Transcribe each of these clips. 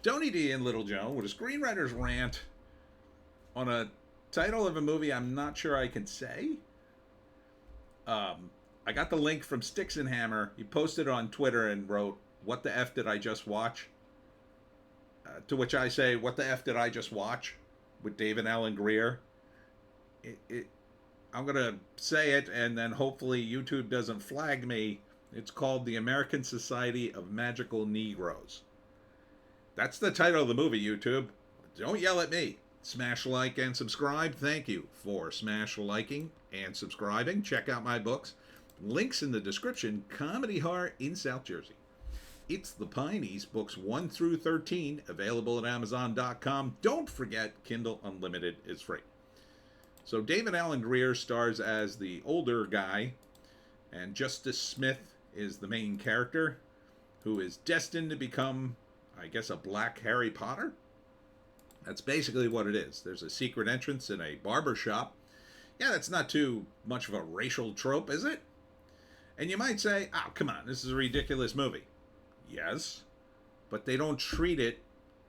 Tony D and Little Joe with a screenwriter's rant on a title of a movie I'm not sure I can say. I got the link from Sticks and Hammer. He posted it on Twitter and wrote, "What the F did I just watch?" To which I say, "What the F did I just watch?" with David Allen Grier. I'm going to say it, and then hopefully YouTube doesn't flag me. It's called The American Society of Magical Negroes. That's the title of the movie, YouTube. Don't yell at me. Smash like and subscribe. Thank you for smash liking and subscribing. Check out my books. Links in the description. Comedy Horror in South Jersey. It's the Pineys, books 1 through 13, available at Amazon.com. Don't forget, Kindle Unlimited is free. So David Allen Grier stars as the older guy, and Justice Smith is the main character, who is destined to become, I guess, a black Harry Potter? That's basically what it is. There's a secret entrance in a barber shop. Yeah, that's not too much of a racial trope, is it? And you might say, oh, come on, this is a ridiculous movie. Yes, but they don't treat it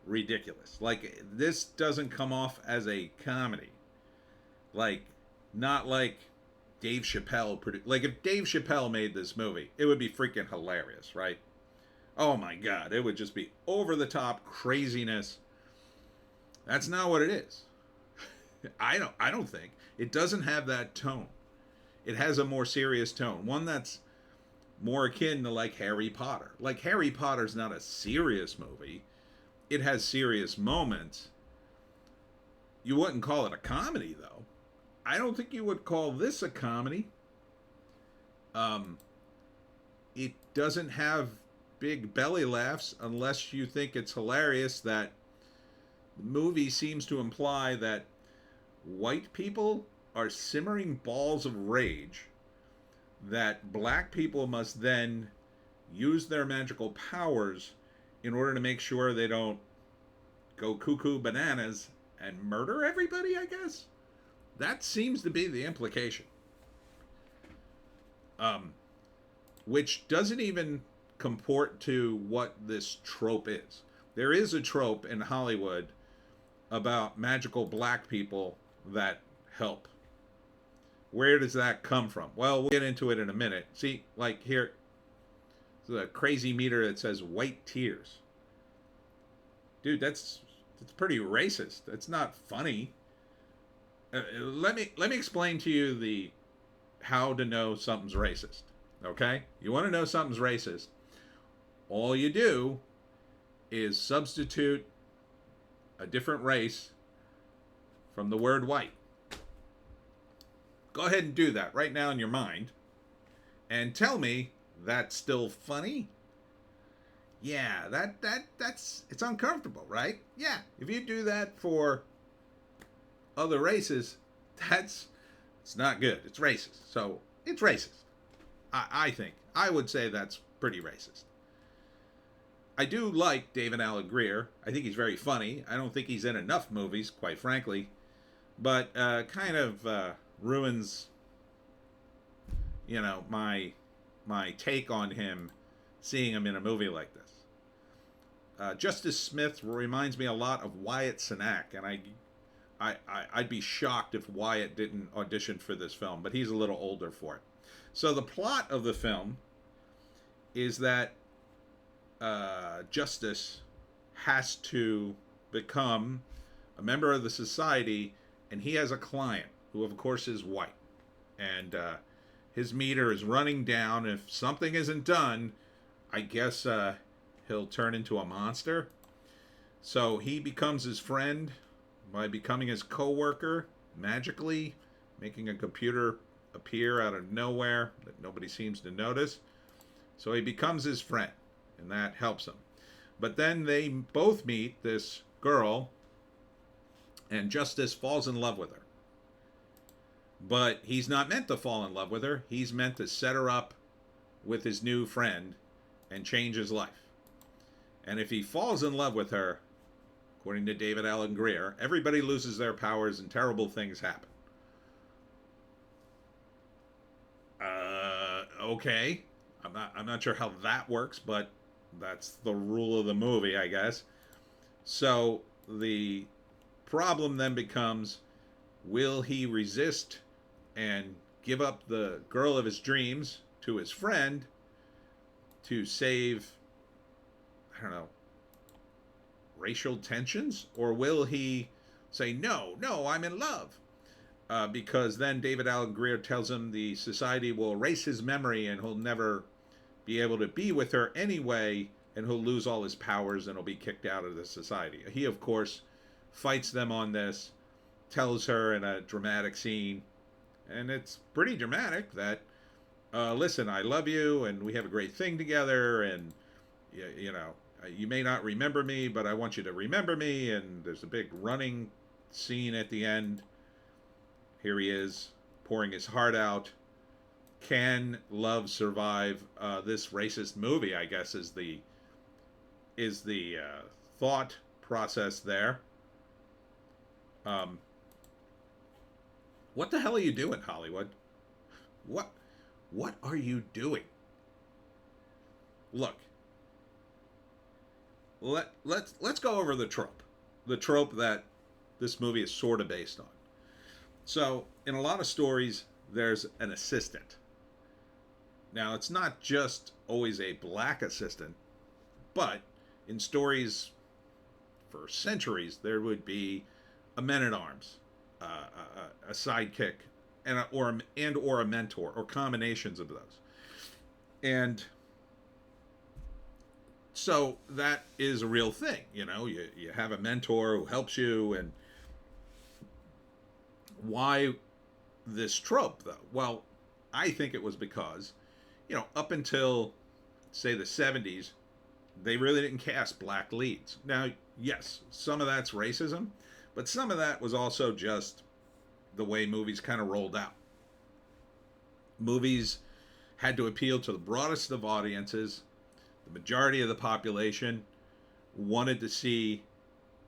ridiculous. Like, this doesn't come off as a comedy. Like, not like Dave Chappelle produced. Like, if Dave Chappelle made this movie, it would be freaking hilarious, right? Oh my God, it would just be over-the-top craziness. That's not what it is. I don't think. It doesn't have that tone. It has a more serious tone. One that's more akin to like Harry Potter. Like Harry Potter's not a serious movie. It has serious moments. You wouldn't call it a comedy, though. I don't think you would call this a comedy. It doesn't have big belly laughs unless you think it's hilarious that the movie seems to imply that white people are simmering balls of rage that black people must then use their magical powers in order to make sure they don't go cuckoo bananas and murder everybody, I guess. That seems to be the implication. Which doesn't even comport to what this trope is. There is a trope in Hollywood about magical black people that help. Where does that come from? Well, we'll get into it in a minute. See, like here, the crazy meter that says white tears. Dude, that's pretty racist. That's not funny. Let me explain to you the how to know something's racist. Okay? You want to know something's racist? All you do is substitute a different race from the word white. Go ahead and do that right now in your mind and tell me that's still funny. Yeah, that's it's uncomfortable, right? Yeah, if you do that for other races, it's not good. It's racist. So it's racist. I think. I would say that's pretty racist. I do like David Allen Grier. I think he's very funny. I don't think he's in enough movies, quite frankly. But kind of ruins, my take on him, seeing him in a movie like this. Justice Smith reminds me a lot of Wyatt Cenac, and I'd be shocked if Wyatt didn't audition for this film, but he's a little older for it. So the plot of the film is that Justice has to become a member of the society, and he has a client who, of course, is white. And his meter is running down. If something isn't done, I guess he'll turn into a monster. So he becomes his friend by becoming his co-worker, magically making a computer appear out of nowhere that nobody seems to notice. So he becomes his friend, and that helps him. But then they both meet this girl, and Justice falls in love with her. But he's not meant to fall in love with her. He's meant to set her up with his new friend and change his life. And if he falls in love with her, according to David Allen Grier, everybody loses their powers and terrible things happen. Okay. I'm not sure how that works, but that's the rule of the movie, I guess. So the problem then becomes, will he resist and give up the girl of his dreams to his friend to save, I don't know, racial tensions? Or will he say, no, no, I'm in love? Because then David Allen Greer tells him the society will erase his memory and he'll never be able to be with her anyway, and he'll lose all his powers and he'll be kicked out of the society. He, of course, fights them on this, tells her in a dramatic scene, and it's pretty dramatic that, listen, I love you and we have a great thing together, and, you know, you may not remember me, but I want you to remember me. And there's a big running scene at the end. Here he is, pouring his heart out. Can love survive this racist movie? I guess is the thought process there. Um, what the hell are you doing, Hollywood? What what are you doing? Look, let's go over the trope. The trope that this movie is sort of based on. So, in a lot of stories, there's an assistant. Now, it's not just always a black assistant, but in stories for centuries, there would be a man at arms, a sidekick, and or a mentor, or combinations of those. And so that is a real thing. You have a mentor who helps you. And why this trope, though? Well, I think it was because, up until, say, the 70s, they really didn't cast black leads. Now, yes, some of that's racism, but some of that was also just the way movies kind of rolled out. Movies had to appeal to the broadest of audiences. The majority of the population wanted to see,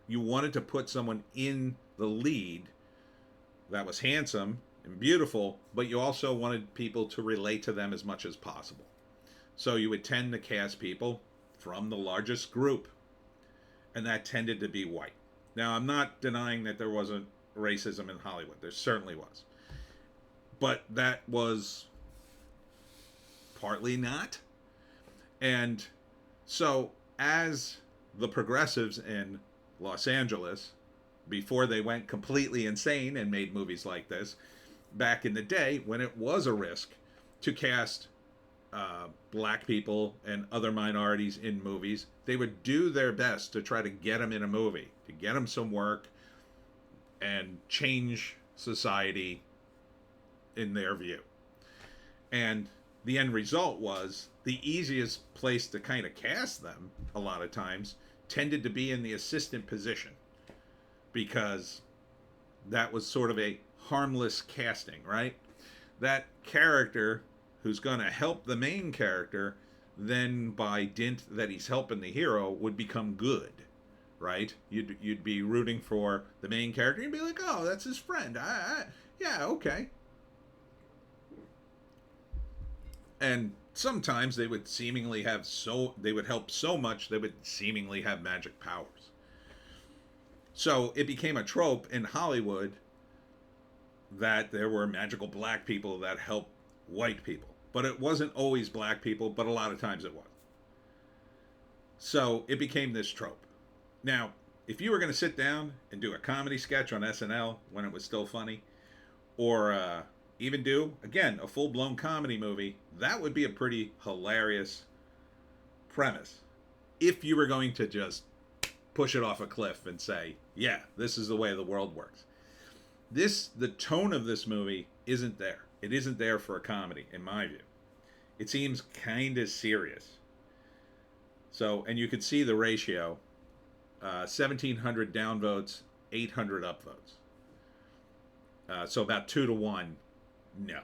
you wanted to put someone in the lead that was handsome and beautiful, but you also wanted people to relate to them as much as possible. So you would tend to cast people from the largest group, and that tended to be white. Now, I'm not denying that there wasn't racism in Hollywood. There certainly was. But that was partly not. And so, as the progressives in Los Angeles, before they went completely insane and made movies like this, back in the day when it was a risk to cast black people and other minorities in movies, they would do their best to try to get them in a movie, to get them some work and change society in their view. And the end result was the easiest place to kind of cast them, a lot of times, tended to be in the assistant position, because that was sort of a harmless casting, right? That character who's going to help the main character, then by dint that he's helping the hero, would become good, right? You'd be rooting for the main character. You'd be like, oh, that's his friend. Yeah, okay. And sometimes they would they would help so much they would seemingly have magic powers. So it became a trope in Hollywood that there were magical black people that helped white people. But it wasn't always black people, but a lot of times it was. So it became this trope. Now, if you were going to sit down and do a comedy sketch on SNL when it was still funny, or even do, again, a full-blown comedy movie, that would be a pretty hilarious premise. If you were going to just push it off a cliff and say, yeah, this is the way the world works. The tone of this movie isn't there. It isn't there for a comedy, in my view. It seems kind of serious. So, and you could see the ratio, 1,700 downvotes, 800 upvotes. So about 2-1, no.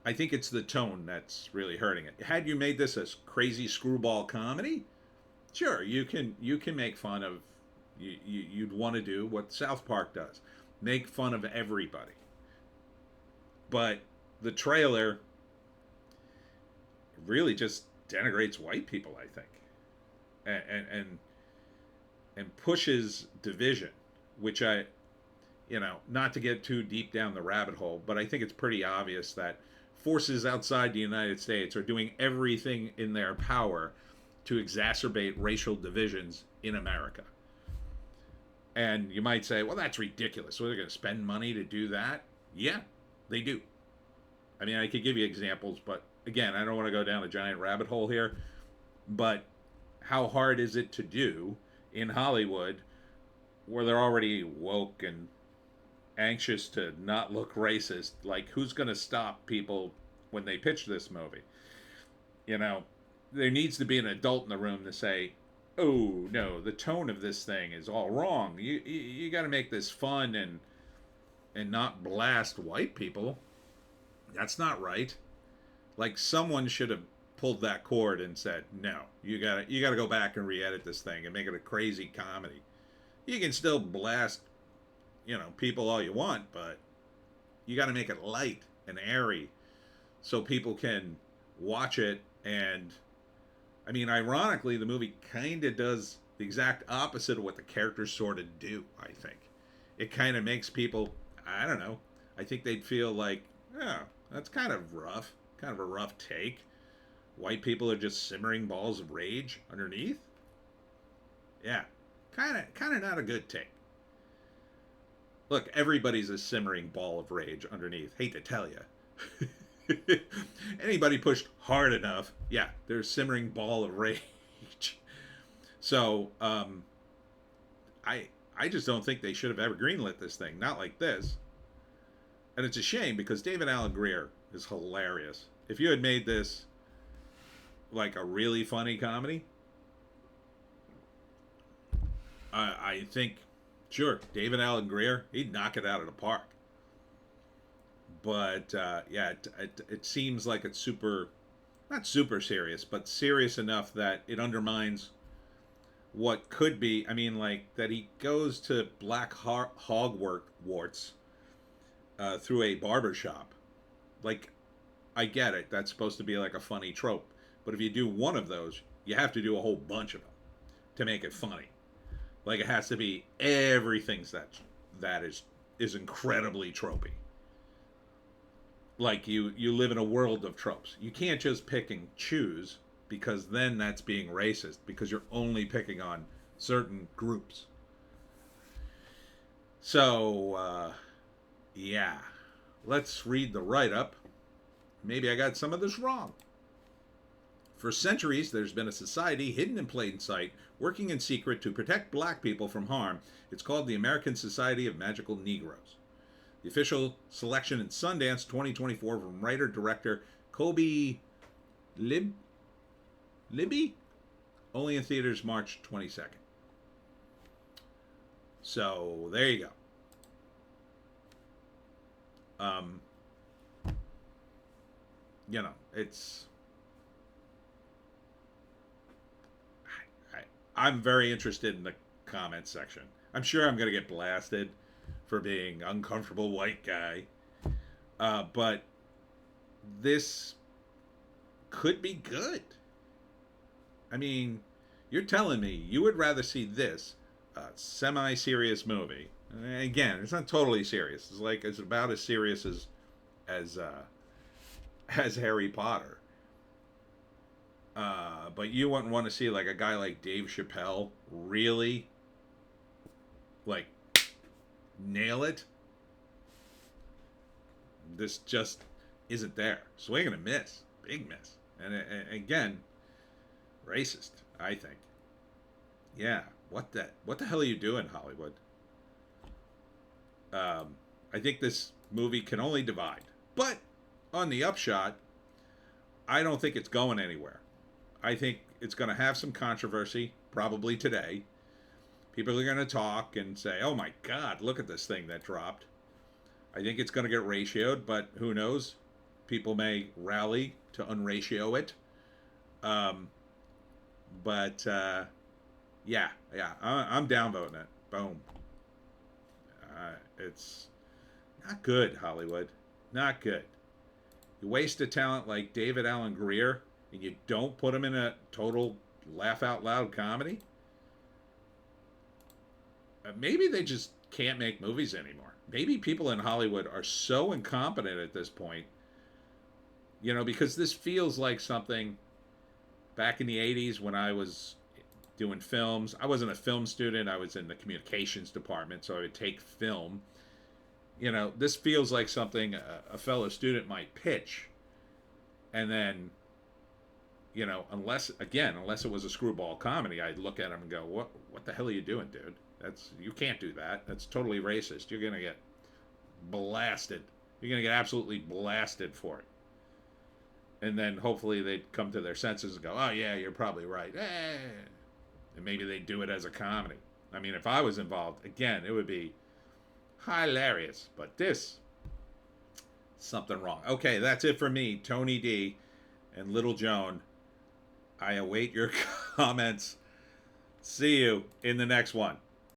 I think it's the tone that's really hurting it. Had you made this a crazy screwball comedy, sure, you can make fun of, you'd want to do what South Park does. Make fun of everybody. But the trailer really just denigrates white people, I think. and pushes division, which not to get too deep down the rabbit hole, but I think it's pretty obvious that forces outside the United States are doing everything in their power to exacerbate racial divisions in America. And you might say, well, that's ridiculous. So they're going to spend money to do that? Yeah, they do. I mean, I could give you examples, but again, I don't want to go down a giant rabbit hole here. But how hard is it to do in Hollywood where they're already woke and anxious to not look racist? Like, who's going to stop people when they pitch this movie? There needs to be an adult in the room to say, oh no, the tone of this thing is all wrong. You got to make this fun and not blast white people. That's not right. Like, someone should have pulled that cord and said, no, you gotta go back and re-edit this thing and make it a crazy comedy. You can still blast people all you want, but you got to make it light and airy so people can watch it. And I mean, ironically, the movie kind of does the exact opposite of what the characters sort of do. I think it kind of makes people, I don't know, I think they'd feel like, oh, that's kind of rough, kind of a rough take. White people are just simmering balls of rage underneath. Yeah, kind of not a good take. Look, everybody's a simmering ball of rage underneath. Hate to tell you. Anybody pushed hard enough, yeah, they're a simmering ball of rage. So, I just don't think they should have ever greenlit this thing. Not like this. And it's a shame because David Alan Grier is hilarious. If you had made this like a really funny comedy, I think, sure, David Alan Grier, he'd knock it out of the park. But yeah, it seems like it's not super serious, but serious enough that it undermines what could be. I mean, like, that he goes to black hogwarts through a barber shop. Like, I get it. That's supposed to be like a funny trope. But if you do one of those, you have to do a whole bunch of them to make it funny. Like, it has to be everything that is incredibly tropey. Like, you live in a world of tropes. You can't just pick and choose, because then that's being racist, because you're only picking on certain groups. So, yeah. Let's read the write-up. Maybe I got some of this wrong. For centuries, there's been a society hidden in plain sight, working in secret to protect black people from harm. It's called the American Society of Magical Negroes. The official selection in Sundance 2024 from writer-director Kobe Libby? Only in theaters March 22nd. So, there you go. It's... I'm very interested in the comment section. I'm sure I'm going to get blasted for being uncomfortable white guy. But this could be good. I mean, you're telling me you would rather see this semi-serious movie. Again, it's not totally serious. It's about as serious as Harry Potter. But you wouldn't want to see like a guy like Dave Chappelle really like nail it. This just isn't there. Swing and a miss. Big miss. And again, racist, I think. Yeah. What the hell are you doing, Hollywood? I think this movie can only divide. But on the upshot, I don't think it's going anywhere. I think it's going to have some controversy, probably today. People are going to talk and say, oh my God, look at this thing that dropped. I think it's going to get ratioed, but who knows? People may rally to unratio it. Yeah, I'm downvoting it. Boom. It's not good, Hollywood. Not good. You waste a talent like David Alan Grier, and you don't put him in a total laugh out loud comedy? maybe they just can't make movies anymore. Maybe people in Hollywood are so incompetent at this point, because this feels like something back in the 80s when I was doing films. I wasn't a film student, I was in the communications department, so I would take film. This feels like something a fellow student might pitch, and then, unless it was a screwball comedy, I'd look at him and go, what the hell are you doing, dude? You can't do that. That's totally racist. You're gonna get blasted. You're gonna get absolutely blasted for it. And then hopefully they'd come to their senses and go, oh yeah, you're probably right. And maybe they'd do it as a comedy. I mean, if I was involved, again, it would be hilarious. But something wrong. Okay, that's it for me, Tony D and Little Joan. I await your comments. See you in the next one.